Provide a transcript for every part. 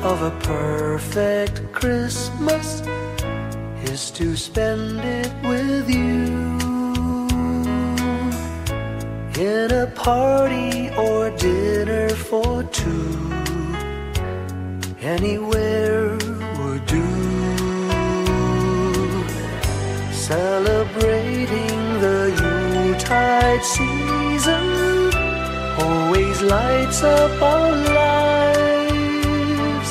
of a perfect Christmas is to spend it with you, in a party or dinner for two. Anywhere would do. Celebrating the Yuletide season always lights up our lives.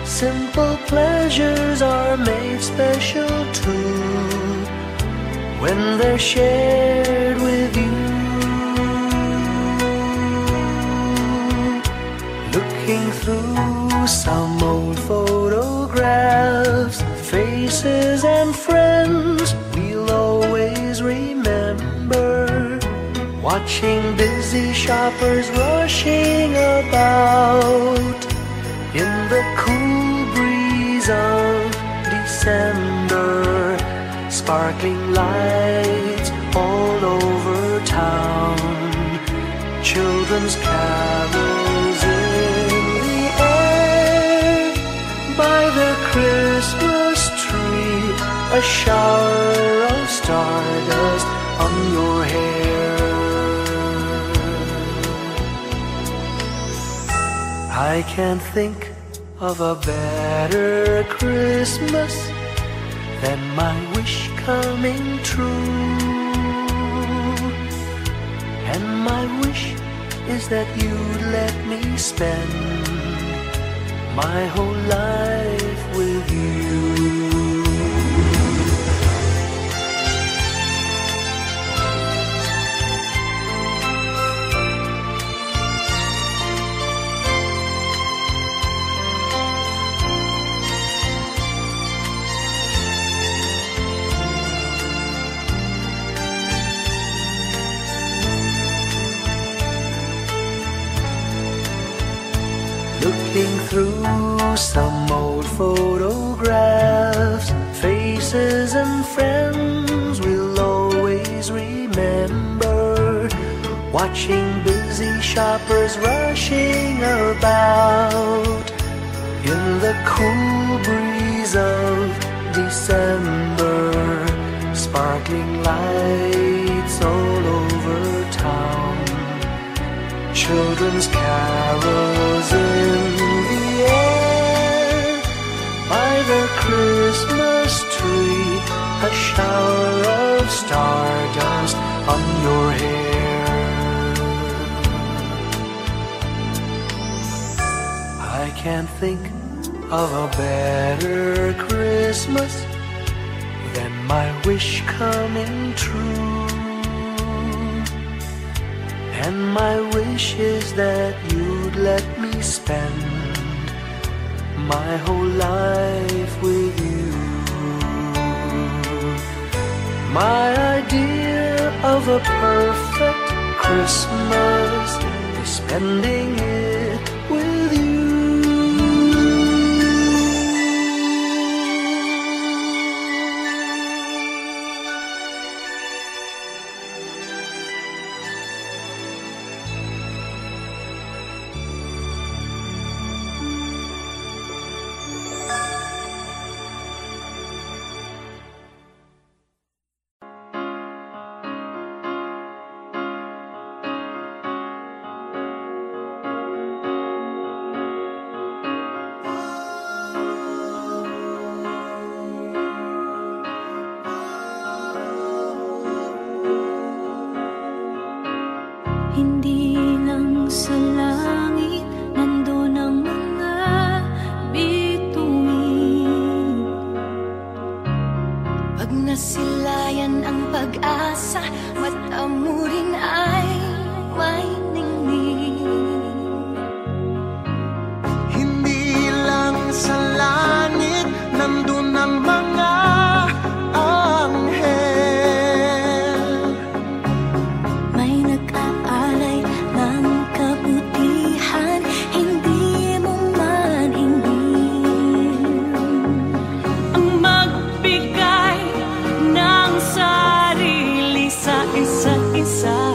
Simple pleasures are made special too when they're shared with you. Looking through some old photographs, faces and friends we'll always remember. Watching busy shoppers rushing about in the cool breeze of December. Sparkling lights all over town, children's carols in the air. By the Christmas tree, a shower of stardust on your hair. I can't think of a better Christmas than my wish coming true. And my wish is that you'd let me spend my whole life with you. Looking through some old photographs, faces and friends we'll always remember. Watching busy shoppers rushing about in the cool breeze of December. Sparkling lights all over town, children's carols in the air. By the Christmas tree, a shower of stardust on your hair. I can't think of a better Christmas than my wish coming true. And my wish is that you'd let me spend my whole life with you. My idea of a perfect Christmas is spending it with you. Hindi lang sa langit nandoon ang mga bituin. Pag nasilayan ang pag-asa, mata mo rin ay may ningning. Hindi lang sa langit nandoon ang mga anghel. May nag-aalay ng kabutihan, hindi mo man hingin. Ang magbigay ng sarili sa isa't isa.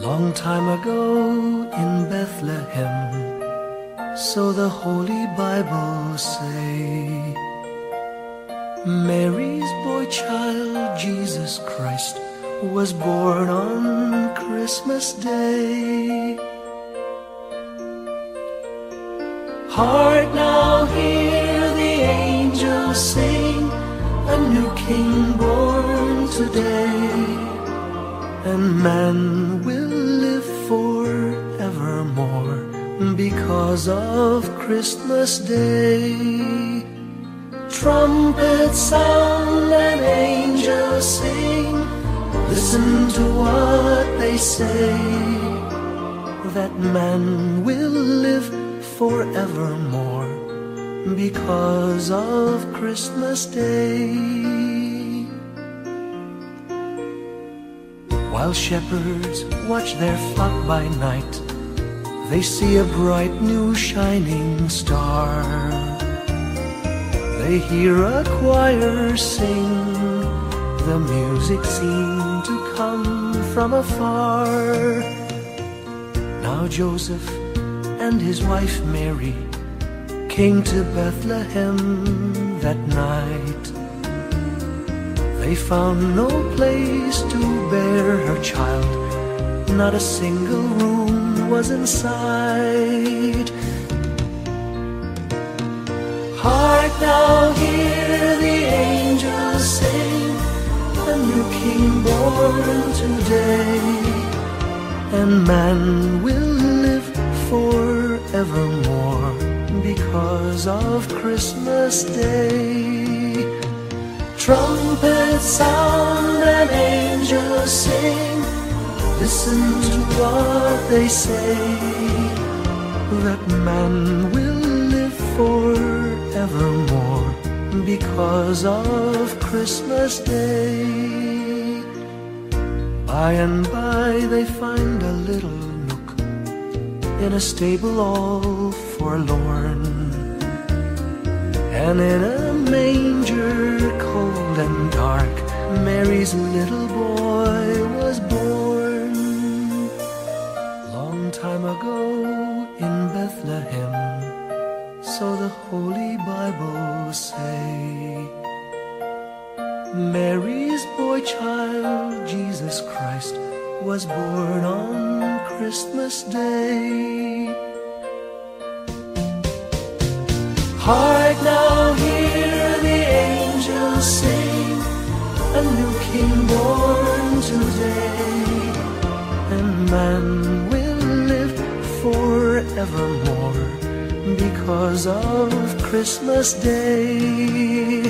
Long time ago in Bethlehem, so the Holy Bible say, Mary's boy child, Jesus Christ, was born on Christmas Day. Hark now, hear the angels sing, a new King born today, and man will live forevermore because of Christmas Day. Trumpets sound and angels sing, listen to what they say, that man will live forevermore because of Christmas Day. While shepherds watch their flock by night, they see a bright new shining star. They hear a choir sing, the music seemed to come from afar. Now Joseph and his wife Mary came to Bethlehem that night. They found no place to bear her child, not a single room was in sight. Hark now, hear the angels sing, a new King born today, and man will live forevermore because of Christmas Day. Trumpets sound and angels sing, listen to what they say, that man will live forevermore because of Christmas Day. By and by they find a little nook in a stable all forlorn, and in a manger cold and dark, Mary's little boy was born. Long time ago in Bethlehem, so the Holy Bible say, Mary's boy child, Jesus Christ, was born on Christmas Day. Hark now, hear the angels sing, a new King born today, and man will live forevermore because of Christmas Day.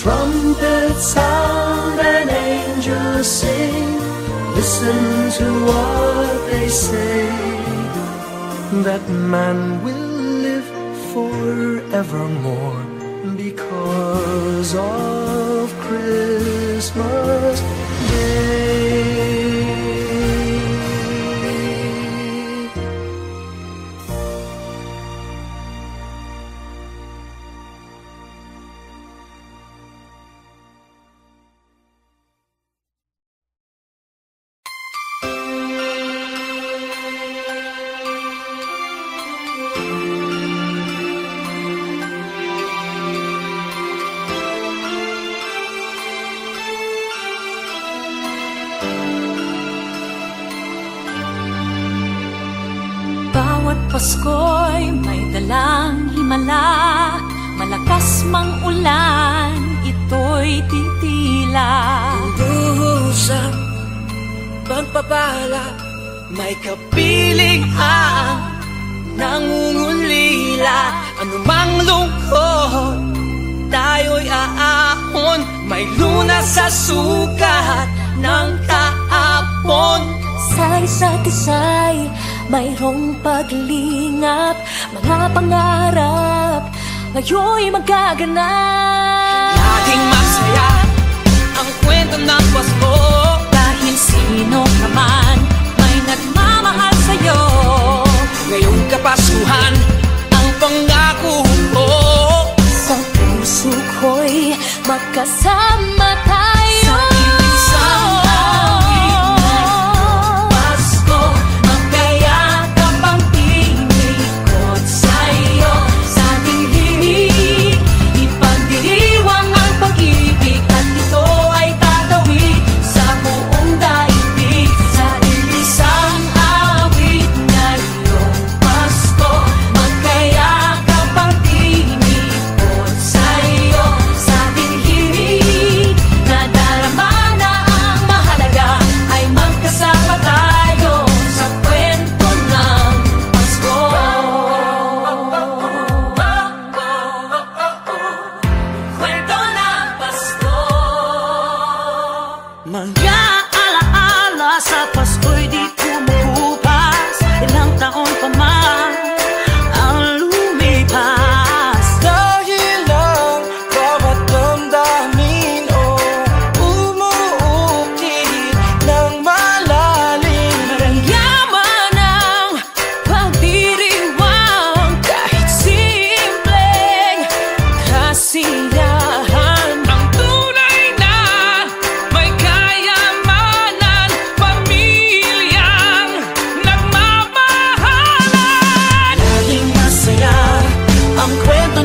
Trumpets sound and angels sing, listen to what they say, that man will live forevermore because of Christmas Day. Pasko'y may dalang himala, malakas mang ulan, ito'y titila. Duhusang pagpapala, may kapiling ang nangungulila. Anumang lungkot, tayo'y aahon, may lunas sa sukat ng kahapon. Sa isa't isa'y mayroong paglingap, mga pangarap ngayon'y magaganap. Laging masaya ang kwento ng Pasko, dahil sino ka man may nagmamahal sa'yo. ngayong Kapaskuhan ang pangako ko. Sa puso ko'y magkasama tayo. Sa isang awit ng Pasko,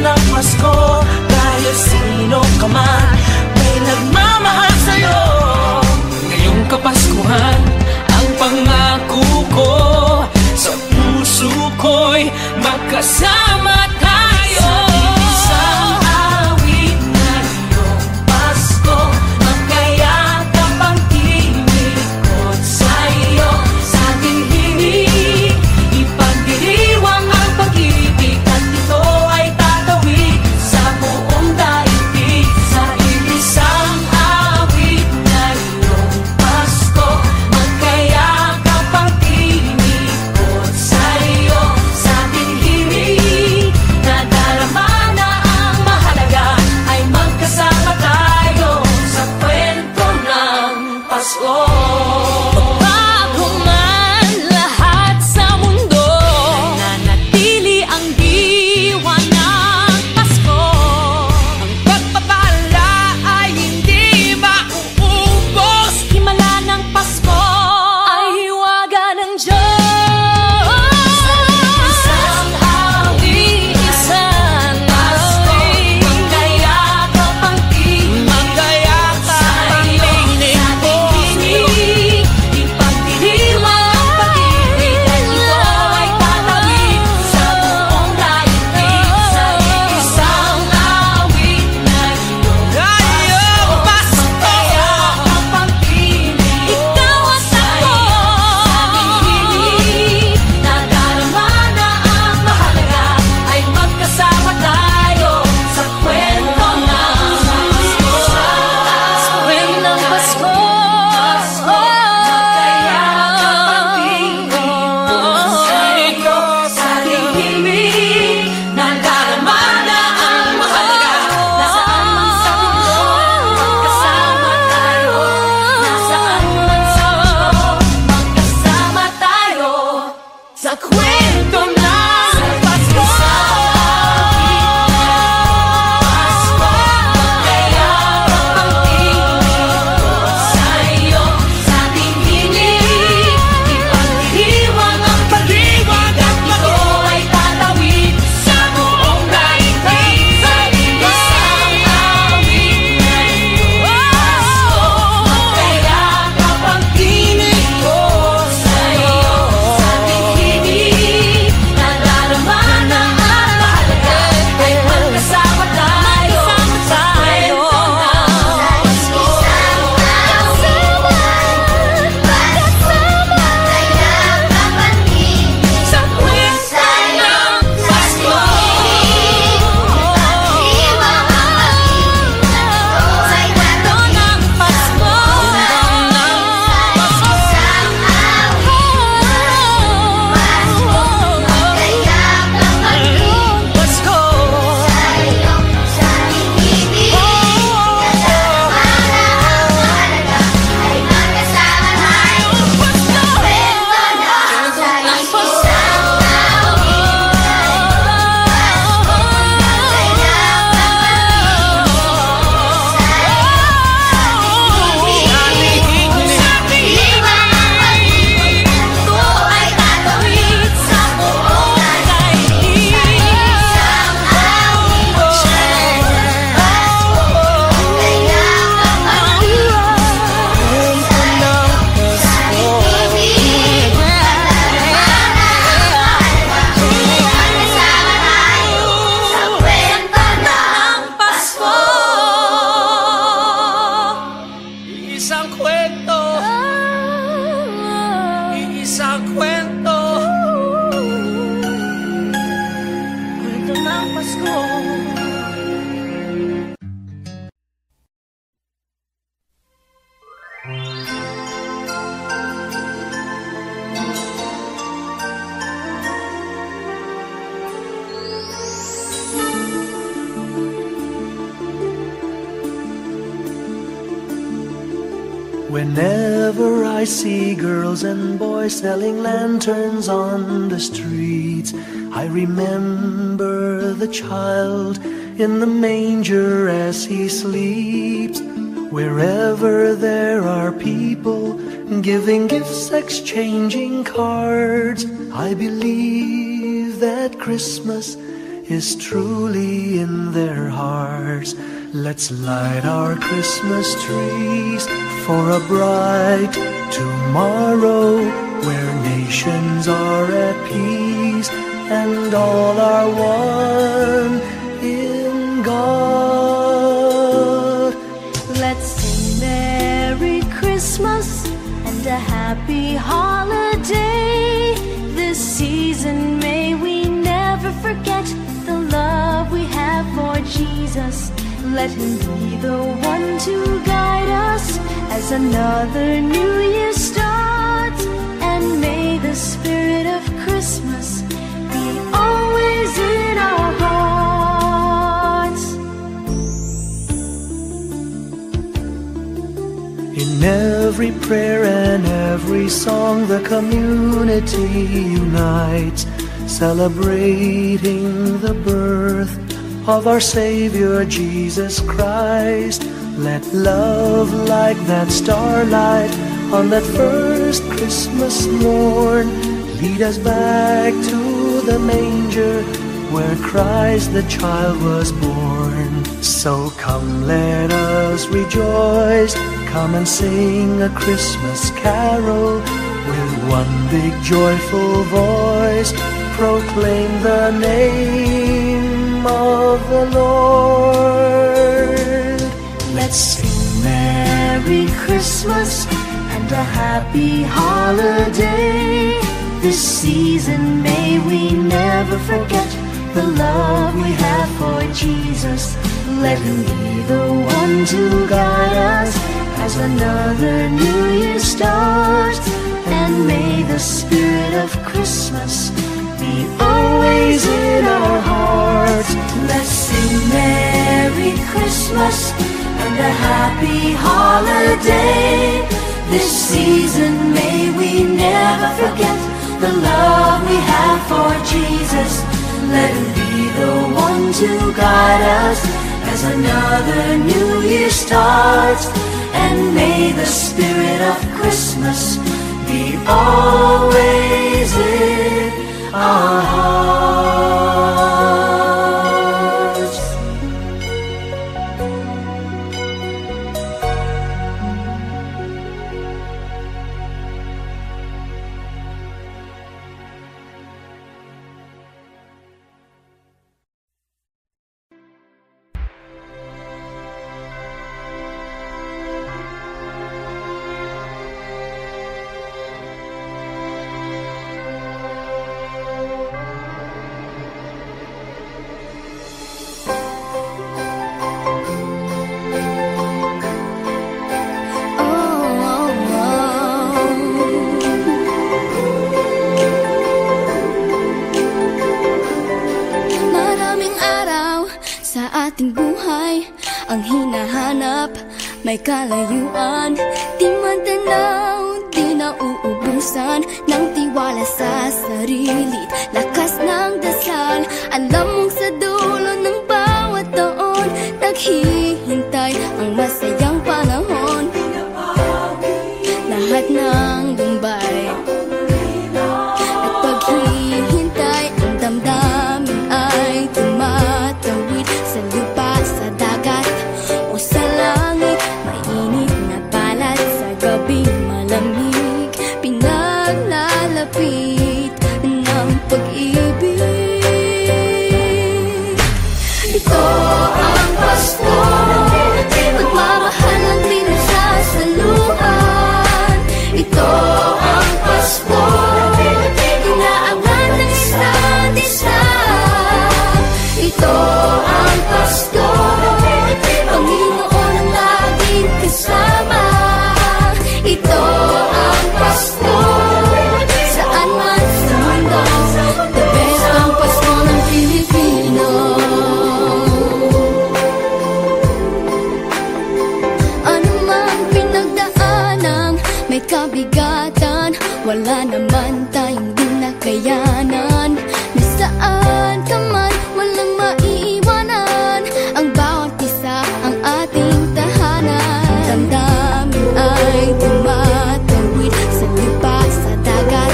ng Pasko. Dahil sino ka man, may nagmamahal sa'yo. Ngayong Kapaskuhan, ang pangako ko, sa puso ko'y magkasama tayo. Sa isang awit na iyong Pasko, magkayakap ang tinikot sa'yo. Sa ating himig, ipagdiriwang ang pag-ibig, at ito ay tatawid sa buong daigdig. Sa isang awit na iyong Pasko, magkayakap ang tinikot sa'yo. Sa ating himig, nadarama na ang mahalaga, ay magkasama tayo sa kwento ng Pasko. Bago man lahat sa mundo, nananatili ang diwa ng Pasko. Ang pagpapala ay hindi mauubos. Himala ng Pasko ay hiwaga ng Diyos. Isang awit, isang awit, magkayakap ang tinig, magkayakap ang tinig ko. Ipagdiriwang ang pag-ibig, at ito ay tatawid sa buong daigdig. Sa isang awit na iyong Pasko, magkayakap ang tinig. Ikaw at ako, nadarama na ang mahalaga, ay magkasama tayo sa kwento ng Pasko. Sa kwento ng Pasko, magkayakap ang tinig sa'yo. Sa ating himig, nadarama na ang mahalaga. Nasaan man sa mundo, magkasama tayo. Nasaan man sa mundo, magkasama tayo sa kwento ng Pasko. Magkayakap ang tinig sa'yo. Sa ating himig, ipagdiriwang ang pag-ibig, at ito ay tatawid sa buong daigdig. Sa isang awit na iyong Pasko, magkayakap ang tinig ko sa'yo. Sa ating himig, nadarama na ang mahalaga, ay magkasama tayo sa kwento ng Pasko. Sa kwento ng Pasko. Sa kwento ng Pasko. Pasko. Isang kwento, iisang kwento, kwento ng Pasko. Whenever I see girls and boys selling lanterns on the streets, I remember the child in the manger as he sleeps. Wherever there are people giving gifts, exchanging cards, I believe that Christmas is truly in their hearts. Let's light our Christmas trees for a bright tomorrow, where nations are at peace and all are one in God. Let's sing Merry Christmas and a happy holiday. This season may we never forget the love we have for Jesus. Let Him be the one to guide us as another new year starts. And may the spirit of Christmas be always in our hearts. In every prayer and every song, the community unites, celebrating the birth of our Savior Jesus Christ. Let love like that starlight on that first Christmas morn lead us back to the manger where Christ the child was born. So come, let us rejoice, come and sing a Christmas carol with one big joyful voice. Proclaim the name of the Lord. Let's sing Merry Christmas and a happy holiday. This season may we never forget the love we have for Jesus. Let Him be the one to guide us as another new year starts. And may the spirit of Christmas be always in our hearts. Let's sing Merry Christmas and a happy holiday. This season may we never forget the love we have for Jesus. Let Him be the one to guide us as another new year starts. And may the spirit of Christmas be always in our hearts. Ang hinahanap, may kalayuan, di matanaw, di nauubusan ng tiwala sa sarili't lakas ng dasal. Alam mong sa dulo ng bawat taon, naghihintay ang masayang panahon. Lahat ng lumbay at paghihintay, ang damdamin ay tumatawid sa lupa, sa dagat o sa langit. Mainit na palad sa gabing malamig, pinaglalapit ng pag-ibig. Ito ang Pasko, pagmamahal ang pinagsasaluhan. Ito ang Pasko, inaabangan ng isa't isa. Ito ang Pasko, Panginoon ang laging kasama. Ito ang Pasko, saan man sa mundo, the best ang Pasko ng Pilipino. Ano mang pinagdaanang may kabigatan, wala naman tayong di nakayanan. Nasaan ka man, walang maiiwanan, ang bawat isa ang ating tahanan. Damdamin ay tumatawid sa lupa, sa dagat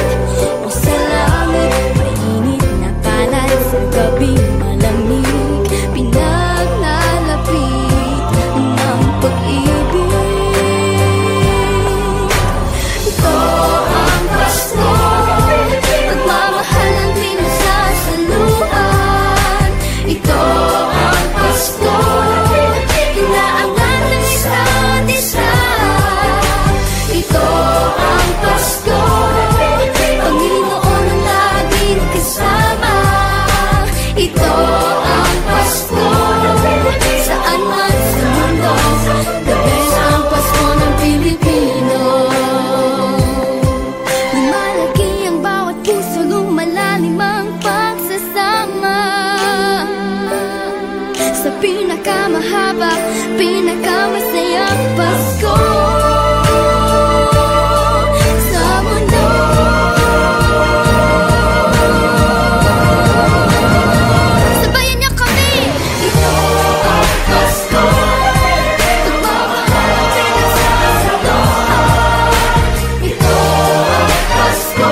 o sa langit. Mainit na palad sa gabing malamig, pinakamahaba, pinakamasayang Pasko sa mundo. Sabayan niyo kami! Ito ang Pasko, pagmamahal ang pinagsasaloan. Ito ang Pasko,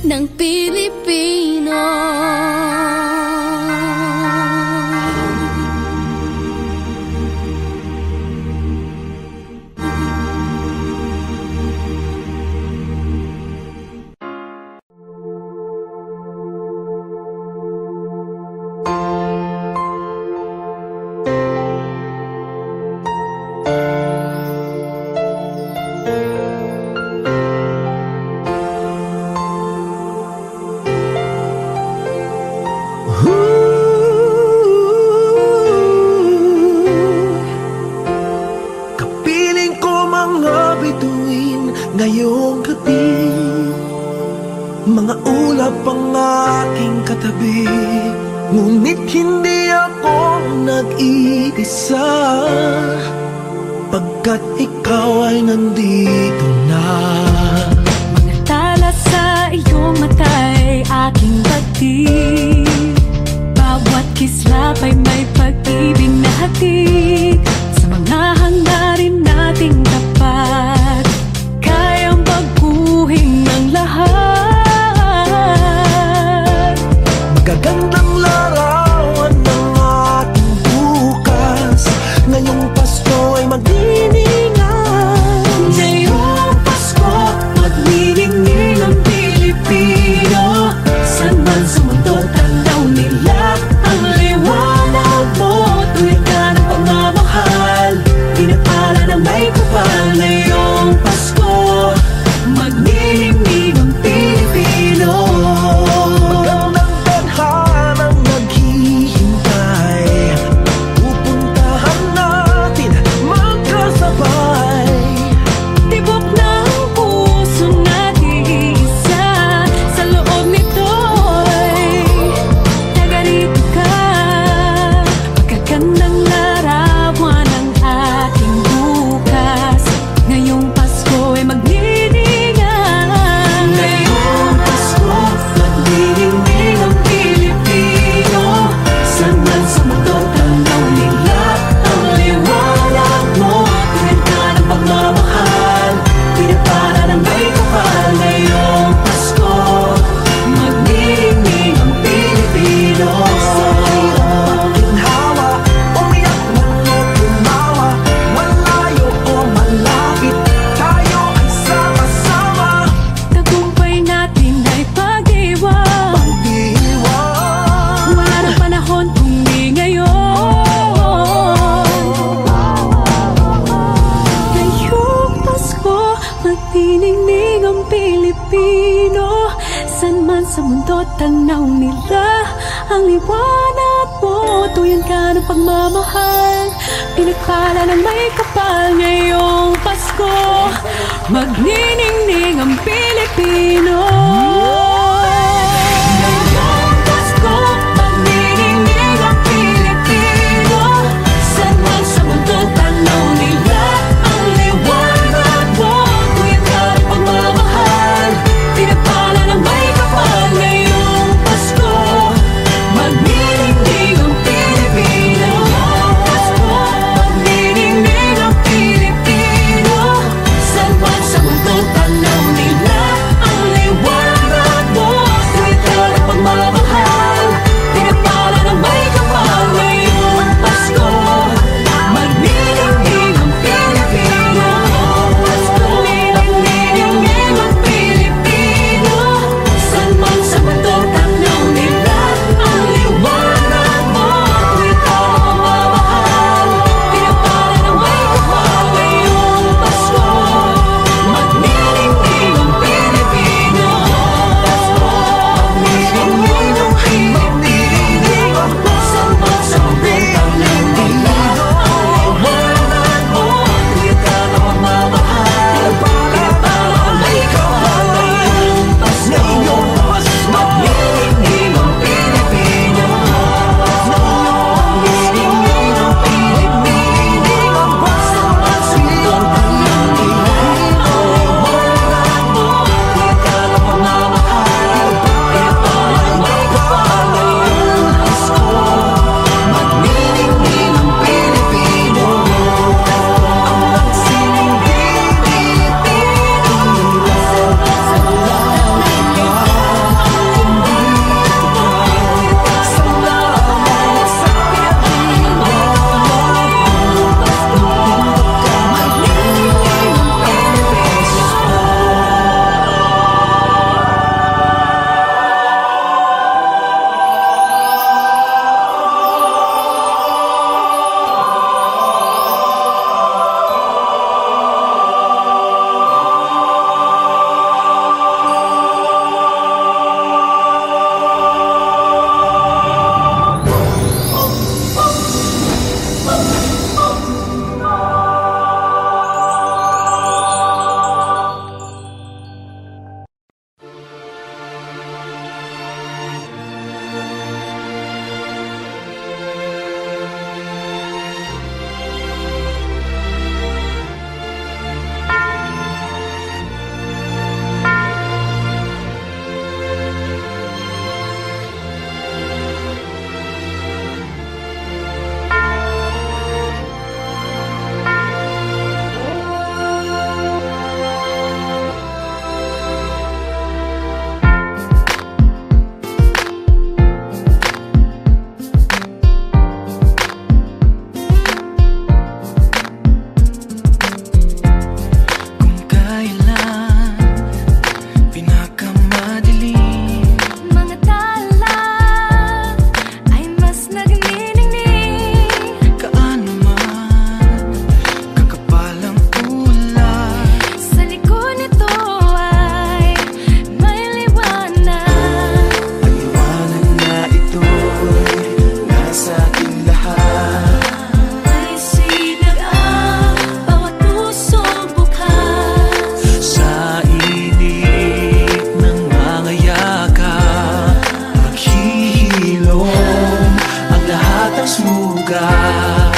ng Pilipino. Kapiling ko mga bituin ngayong gabi, mga ulap ang aking katabi, ngunit hindi ako nag-iisa, pagkat ikaw ay nandito na. Mga tala sa iyong mata'y aking batid, bawat kislap ay may pag-ibig na hatid. Sa mga hangarin nating tapat, kayang baguhin ng lahat. Magagandang larawan ng ating bukas, ngayong Pasko ay magdiningan. Ngayong Pasko, magniningil ang Pilipinas. sa mundo, tanaw nila ang liwanag mo. Tuyan ka ng pagmamahal, pinagpala ng may kapal. Ngayong Pasko, magniningning ang Pilipino. Ngayong Pasko, magniningning ang Pilipino. Saan man sa mundo, tanaw nila ang liwanag mo. Tuyan ka ng pagmamahal, pinagpala ng may kapal. Ngayong Pasko, magniningning ang Pilipino. Pasko, magniningning ang Pilipino. Saan man sa mundo, tanaw nila ang liwanag mo. Tuwid ka ng pagmamahal, pinagpala ng may kapal. Ngayong Pasko, magniningning ang Pilipino. Pasko, magniningning ang Pilipino. Saan man sa mundo, tanaw nila ang liwanag mo. Tuwid ka ng pagmamahal, pinagpala ng may kapal. Ngayong Pasko, magniningning ang Pilipino. Pasko, magniningning ang Pilipino. Saan man sa mundo, tanaw nila ang liwanag mo. Tuwid ka ng pagmamahal, pinagpala ng may kapal. Ngayong Pasko, magniningning ang Pilipino. Magniningning ang Pilipino. Saan man sa mundo, tanaw nila ang liwanag mo. Tuwid ka ng pagmamahal, pinagpala ng may kapal. Ngayong Pasko, magniningning ang Pilipino. Ang magsining Pilipino. Sa mga salamat sa Pilipino. Magniningning ang kung kailan pinakamadilim, Mga tala ay mas nagniningning. kaano man kakapal ang kulay. Sa likod nito ay may liwanag. Ang liwanag na ito'y nasa ating lahat. May sinag ang bawat pusong bukas. Sa init ng mga yakap, maghihilom ang lahat ng sugat.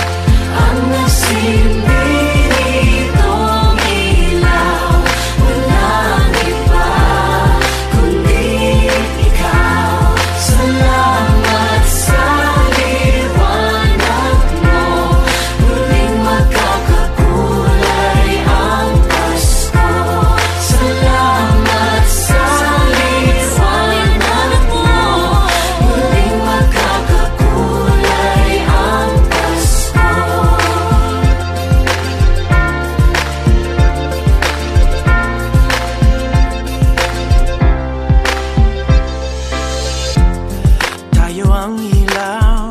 Ang nagsilbi nitong ilaw, walang iba kundi ikaw. Salamat sa liwanag mo, muling magkakakulay ang Pasko. Salamat sa liwanag mo, muling magkakakulay ang Pasko. Tayo ang ilaw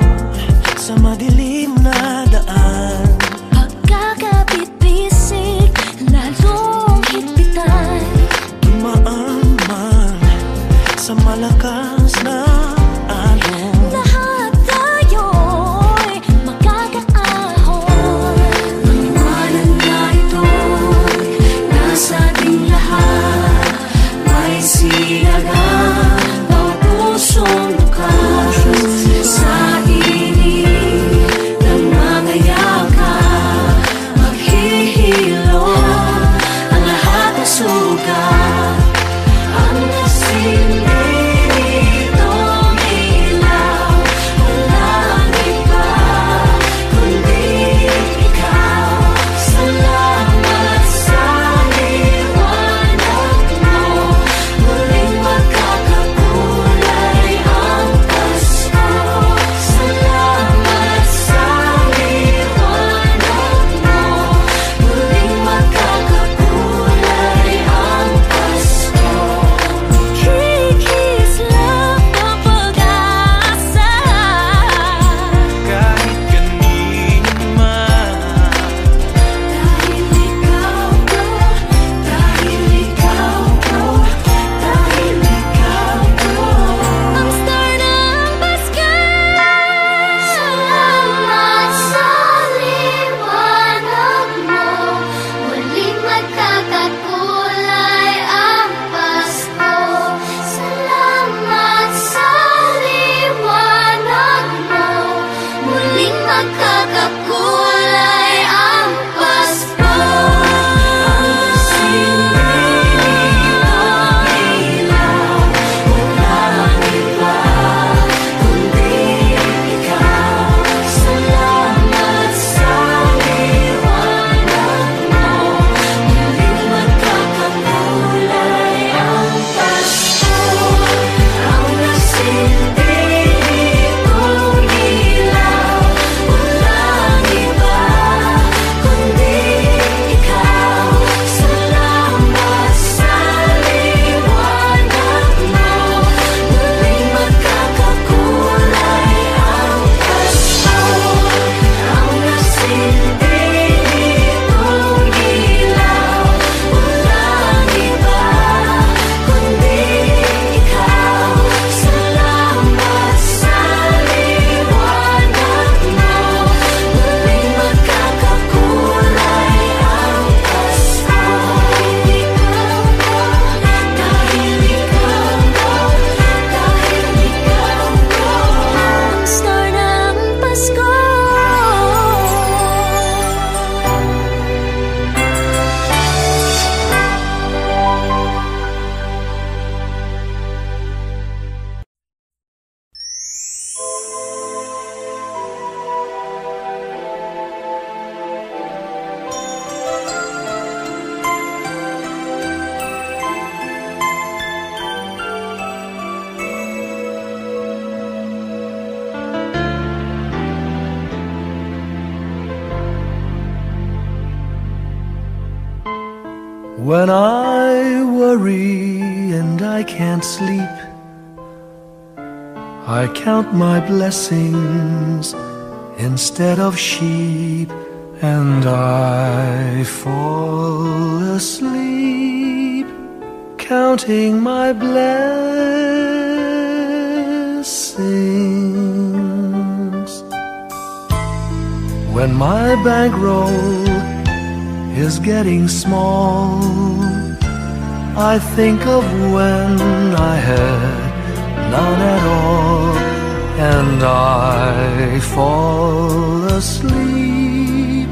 sa madilim na daan. Pagkakabit-bisig, lalong higpitan. Dumaan man sa malakas oras na alon. Lahat tayo'y magkakaahon. Maliwanag na ito'y nasa ating lahat. May sinagang bawat pusong bukas. Sa init ng mga yakap, maghihilom ang lahat ng sugat. Ang nasilbi nitong ilaw, walang iba kundi ikaw. Salamat sa liwanag mo, muling magkakakulay ang Pasko. Salamat sa liwanag mo, muling magkakakulay ang Pasko. Kikislap ang pag-asa. Kahit kanino man, Dahil ikaw ko, dahil ikaw ko, dahil ikaw ko. Ang star ng Pasko. Salamat sa liwanag mo, muling magkakakulay ang Pasko. Salamat sa liwanag mo, muling magkakakulay ang Pasko. Ang silbi ng ilaw, walang iba kundi ikaw. Salamat sa liwanag mo, muling magkakakulay ang Pasko. Ang nasilbi nitong ilaw, walang iba kundi ikaw. Salamat sa liwanag mo, muling magkakakulay ang Pasko. Ang nasilbi nitong ilaw, walang iba kundi ikaw. Salamat sa liwanag mo, muling magkakakulay ang Pasko. Dahil ikaw ko, dahil ikaw ko. Ang star ng Pasko. When I worry and I can't sleep, I count my blessings instead of sheep, and I fall asleep counting my blessings. When my bankroll is getting small, I think of when I had none at all, and I fall asleep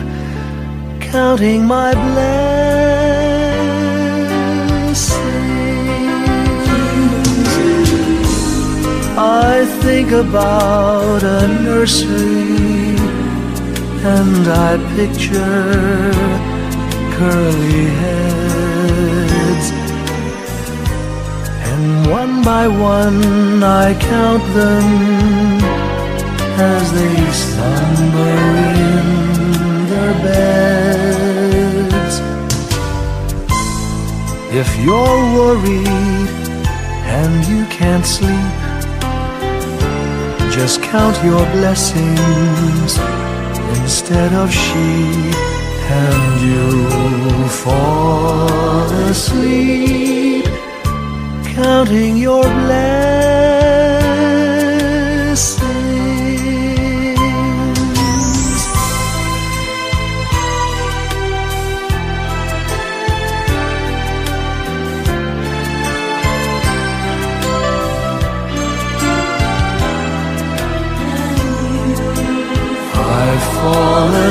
counting my blessings. I think about a nursery, and I picture curly heads, and one by one I count them as they slumber in their beds. If you're worried and you can't sleep, just count your blessings instead of sheep, and you'll fall asleep counting your blessings.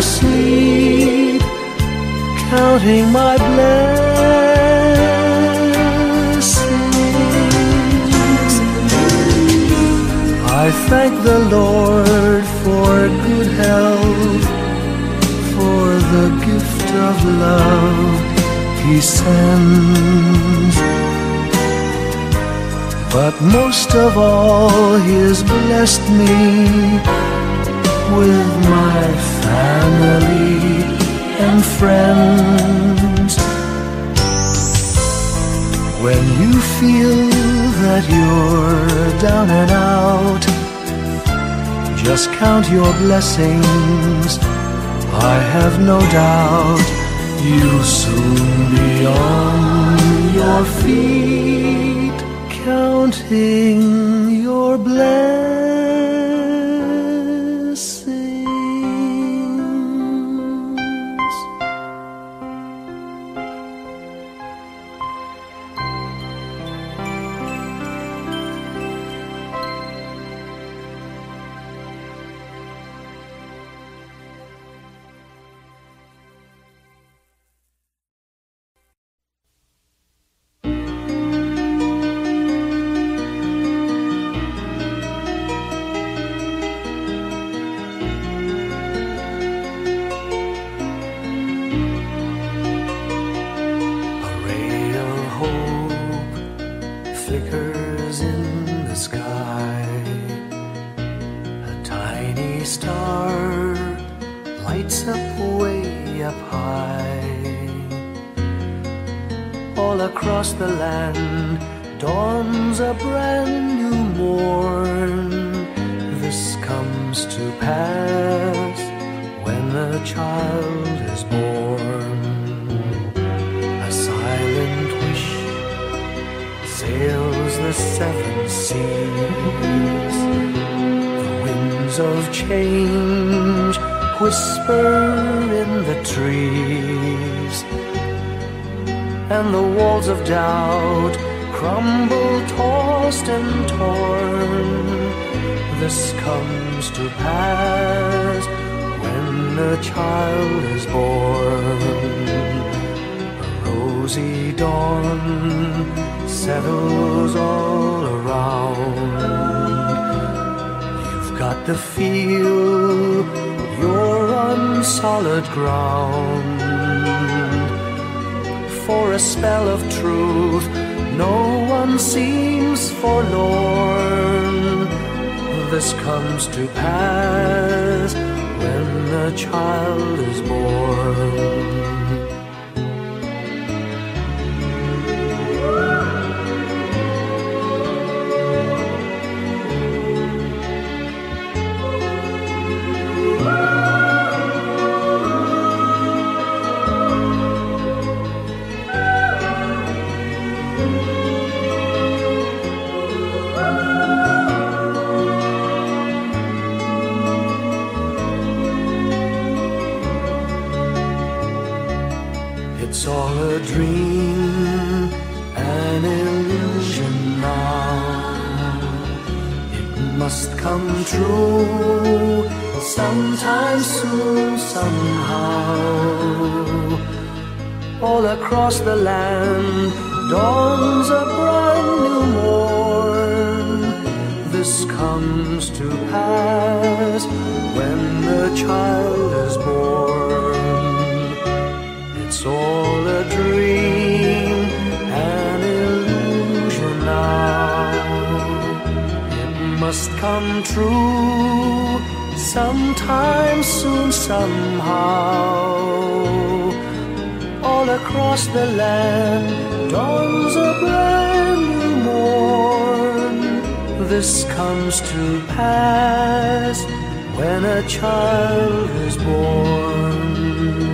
asleep, counting my blessings. I thank the Lord for good health, for the gift of love He sends. But most of all, He has blessed me with my family and friends. When you feel that you're down and out, just count your blessings. I have no doubt you'll soon be on your feet, counting your blessings. Flickers in the sky. A tiny star lights up way up high. All across the land dawns a brand new morn. This comes to pass when a child is born. A silent wish sails the seven seas. The winds of change whisper in the trees, and the walls of doubt crumble, tossed and torn. This comes to pass when a child is born. A rosy dawn settles all around. You've got to feel you're on solid ground. For a spell of truth, no one seems forlorn. This comes to pass when a child is born. It's all a dream, an illusion now. It must come true sometime soon, somehow. All across the land dawns a brand new morn. This comes to pass when the child is born. It's all a dream, an illusion now. It must come true sometime soon, somehow. All across the land dawns a brand new morn. This comes to pass when a child is born.